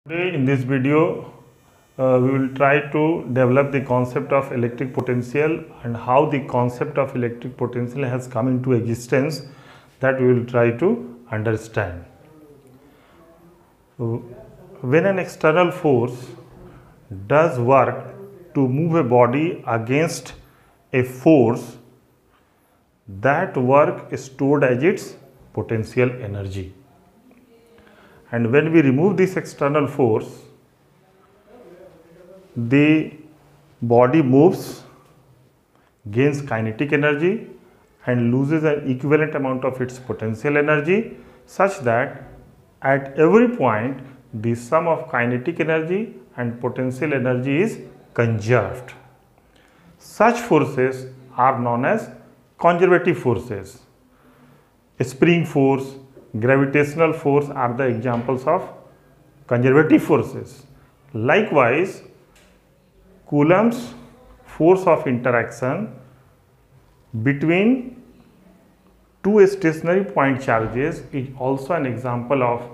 Today in this video we will try to develop the concept of electric potential and how the concept of electric potential has come into existence, that we will try to understand. When an external force does work to move a body against a force, that work is stored as its potential energy. And when we remove this external force, the body moves, gains kinetic energy and loses an equivalent amount of its potential energy, such that at every point the sum of kinetic energy and potential energy is conserved. Such forces are known as conservative forces. A spring force, gravitational force are the examples of conservative forces. Likewise, Coulomb's force of interaction between two stationary point charges is also an example of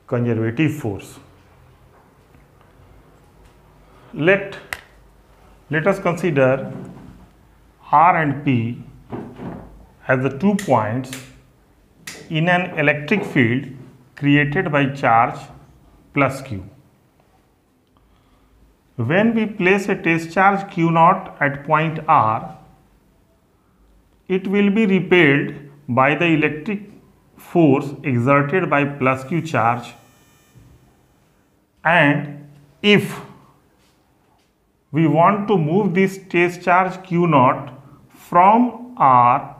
conservative force. Let us consider R and P as the 2 points in an electric field created by charge plus Q. When we place a test charge Q0 at point R, it will be repelled by the electric force exerted by plus Q charge, and if we want to move this test charge Q0 from R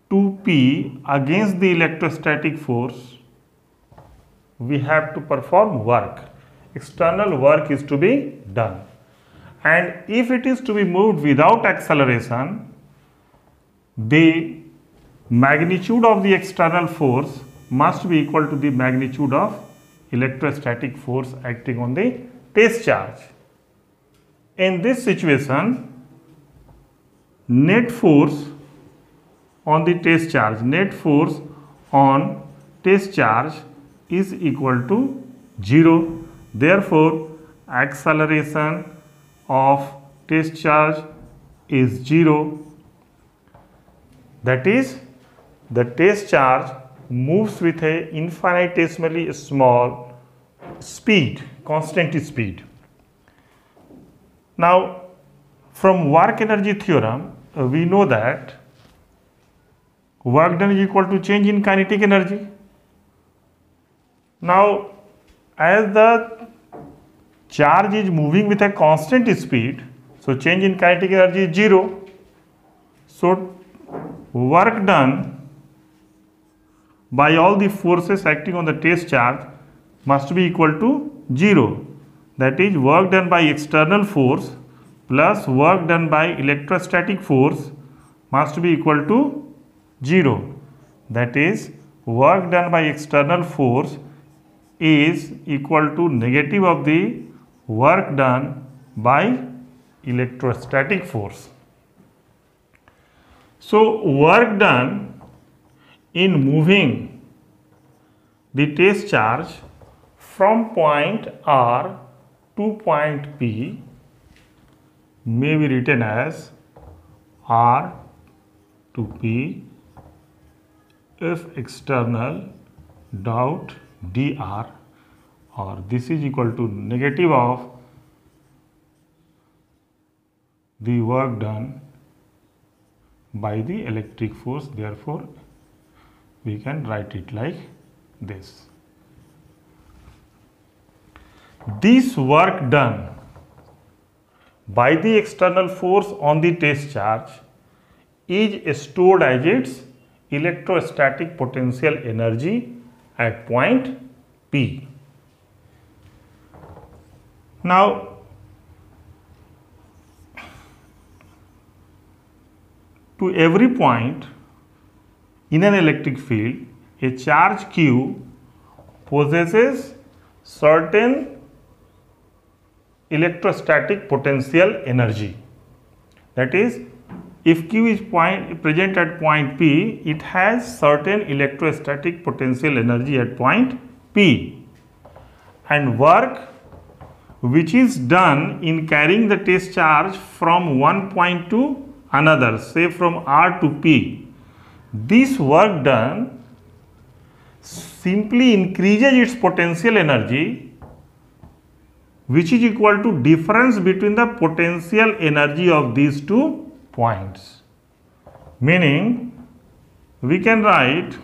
to P against the electrostatic force, we have to perform work. External work is to be done, and if it is to be moved without acceleration, the magnitude of the external force must be equal to the magnitude of electrostatic force acting on the test charge. In this situation, net force on the test charge, net force on test charge is equal to 0. Therefore, acceleration of test charge is 0. That is, the test charge moves with a infinitesimally small speed, constant speed. Now, from work energy theorem, we know that work done is equal to change in kinetic energy. Now, as the charge is moving with a constant speed, so change in kinetic energy is 0. So, work done by all the forces acting on the test charge must be equal to 0. That is, work done by external force plus work done by electrostatic force must be equal to 0. That is, work done by external force is equal to negative of the work done by electrostatic force. So, work done in moving the test charge from point R to point P may be written as R to P F external dot dr, or this is equal to negative of the work done by the electric force. Therefore, we can write it like this. This work done by the external force on the test charge is stored as its electrostatic potential energy at point P. Now, to every point in an electric field, a charge Q possesses certain electrostatic potential energy. That is, if Q is present at point P, it has certain electrostatic potential energy at point P. and work which is done in carrying the test charge from one point to another, say from R to P. This work done simply increases its potential energy, which is equal to difference between the potential energy of these 2 points. Meaning, we can write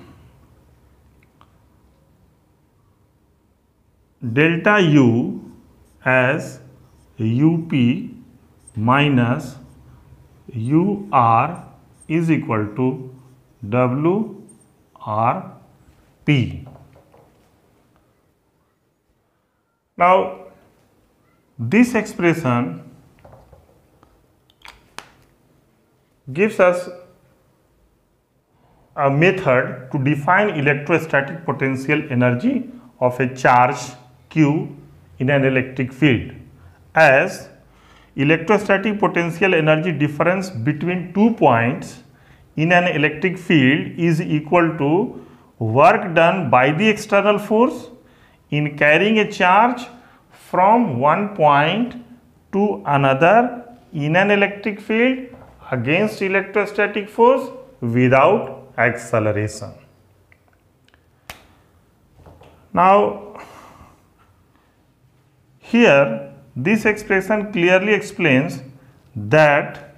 delta U as UP minus UR is equal to WRP. Now, this expression gives us a method to define electrostatic potential energy of a charge Q in an electric field, as electrostatic potential energy difference between 2 points in an electric field is equal to work done by the external force in carrying a charge from one point to another in an electric field against electrostatic force without acceleration. Now, here this expression clearly explains that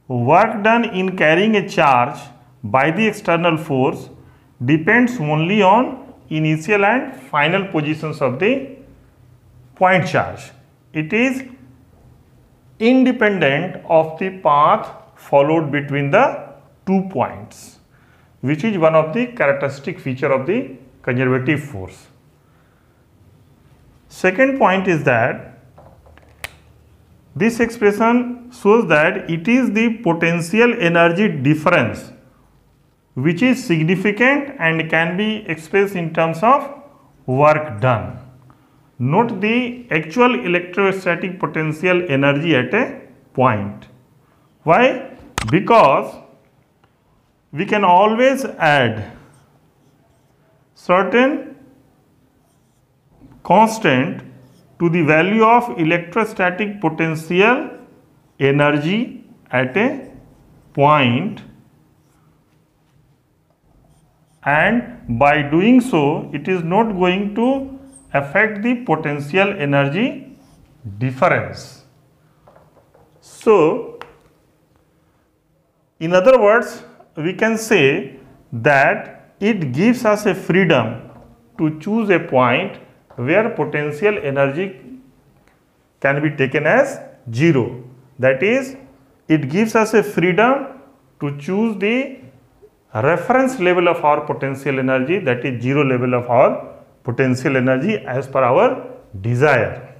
work done in carrying a charge by the external force depends only on initial and final positions of the point charge. It is independent of the path followed between the 2 points, which is one of the characteristic feature of the conservative force. Second point is that this expression shows that it is the potential energy difference which is significant and can be expressed in terms of work done. Note the actual electrostatic potential energy at a point. Why? Because we can always add certain constant to the value of electrostatic potential energy at a point, and by doing so it is not going to affect the potential energy difference. So, in other words, we can say that it gives us a freedom to choose a point where potential energy can be taken as 0. That is, it gives us a freedom to choose the reference level of our potential energy, that is 0 level of our potential energy as per our desire.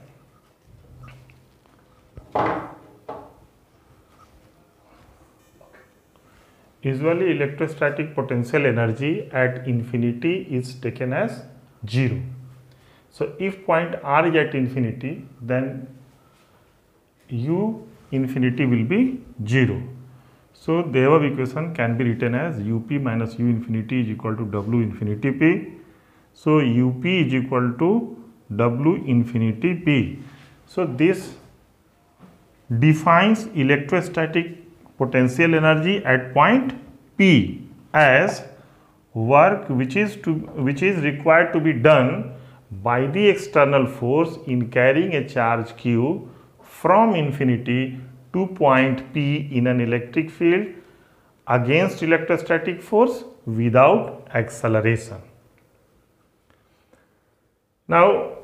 Usually electrostatic potential energy at infinity is taken as 0. So, if point R is at infinity, then U infinity will be 0. So, the above equation can be written as UP minus U infinity is equal to W infinity P. So, UP is equal to W infinity P. So, this defines electrostatic potential energy at point P as work which is required to be done by the external force in carrying a charge Q from infinity to point P in an electric field against electrostatic force without acceleration. Now,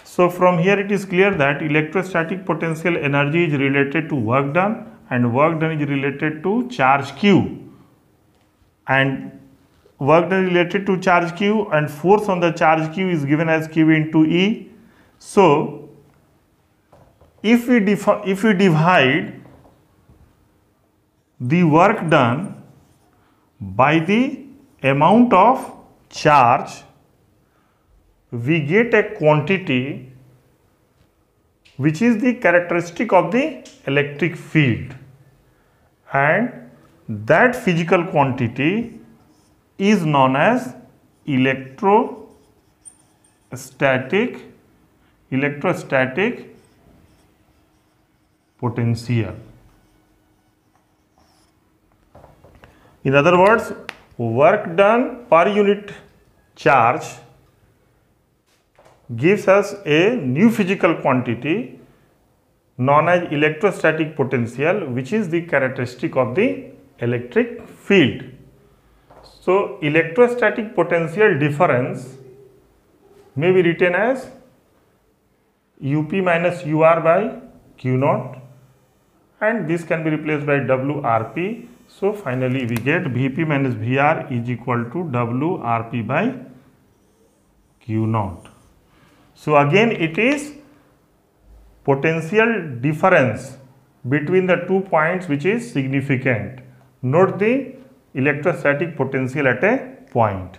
so from here it is clear that electrostatic potential energy is related to work done, and work done is related to charge Q, and work done is related to charge Q, and force on the charge Q is given as Q into E. So, if we divide the work done by the amount of charge, we get a quantity which is the characteristic of the electric field, and that physical quantity is known as electrostatic electrostatic potential. In other words, work done per unit charge gives us a new physical quantity known as electrostatic potential, which is the characteristic of the electric field. So, electrostatic potential difference may be written as UP minus UR by Q naught, and this can be replaced by WRP. So, finally we get Vp minus Vr is equal to WRP by Q naught. So, again it is potential difference between the 2 points which is significant. Note the electrostatic potential at a point,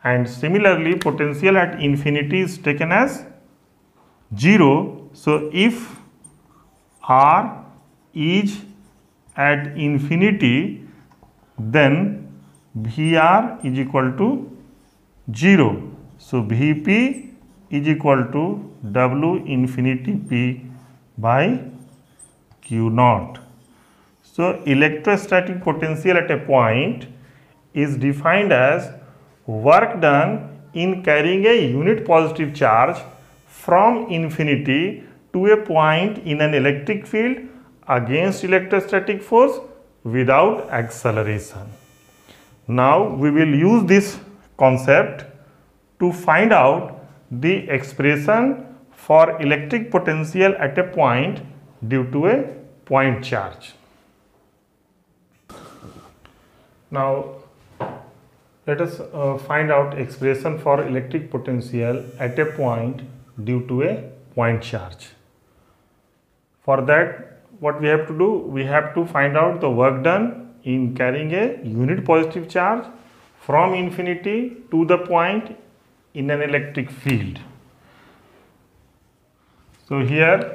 and similarly potential at infinity is taken as 0. So, if R is at infinity, then Vr is equal to 0. So, Vp is equal to W infinity P by Q naught. So, electrostatic potential at a point is defined as work done in carrying a unit positive charge from infinity to a point in an electric field against electrostatic force without acceleration. Now, we will use this concept to find out the expression for electric potential at a point due to a point charge. Now, let us find out expression for electric potential at a point due to a point charge. For that, what we have to do? We have to find out the work done in carrying a unit positive charge from infinity to the point in an electric field. So, here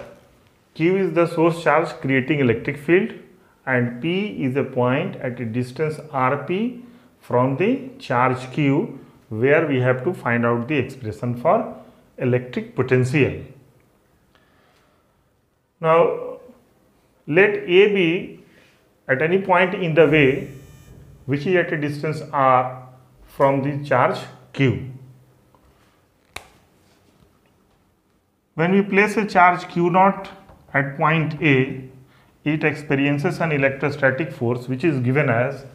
Q is the source charge creating electric field, and P is a point at a distance Rp from the charge Q, where we have to find out the expression for electric potential. Now, let A be at any point in the way which is at a distance R from the charge Q. When we place a charge Q naught at point A, it experiences an electrostatic force which is given as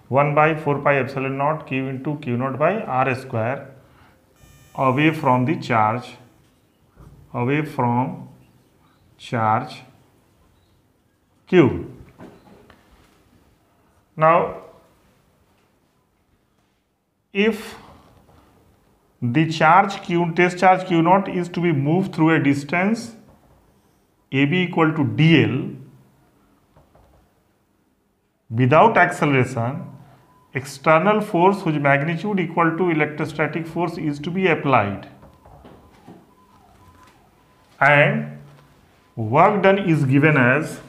1 by 4 pi epsilon naught Q into Q naught by R square away from the charge, Q. Now, if the charge Q, test charge Q naught is to be moved through a distance AB equal to dl without acceleration, external force whose magnitude equal to electrostatic force is to be applied, and work done is given as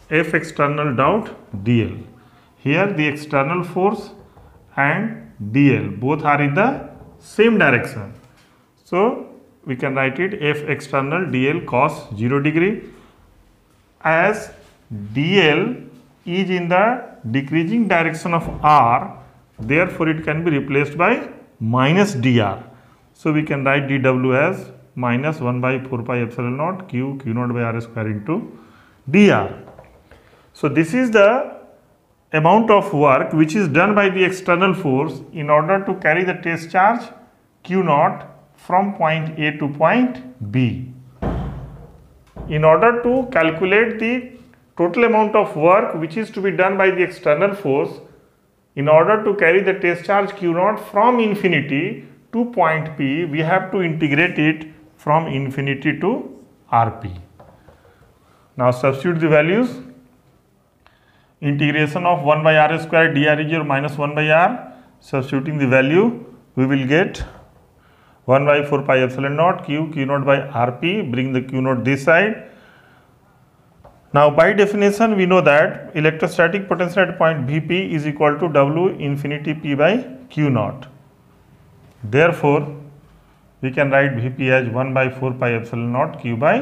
F external dot dl. Here the external force and dl both are in the same direction. So, we can write it F external dl cos 0 degree, as dl is in the decreasing direction of R, therefore it can be replaced by minus dr. So, we can write dw as minus 1 by 4 pi epsilon naught Q naught by R square into dr. So, this is the amount of work which is done by the external force in order to carry the test charge Q naught from point A to point B. In order to calculate the total amount of work which is to be done by the external force in order to carry the test charge Q naught from infinity to point P, we have to integrate it from infinity to Rp. Now, substitute the values. Integration of 1 by R square dr is your minus 1 by R. Substituting the value, we will get 1 by 4 pi epsilon naught Q naught by Rp. Bring the Q naught this side. Now, by definition, we know that electrostatic potential at point Vp is equal to W infinity P by Q naught. Therefore, we can write Vp as 1 by 4 pi epsilon naught q by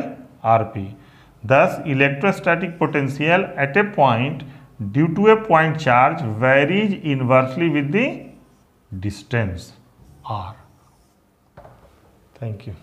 Rp. Thus, electrostatic potential at a point due to a point charge varies inversely with the distance r. Thank you.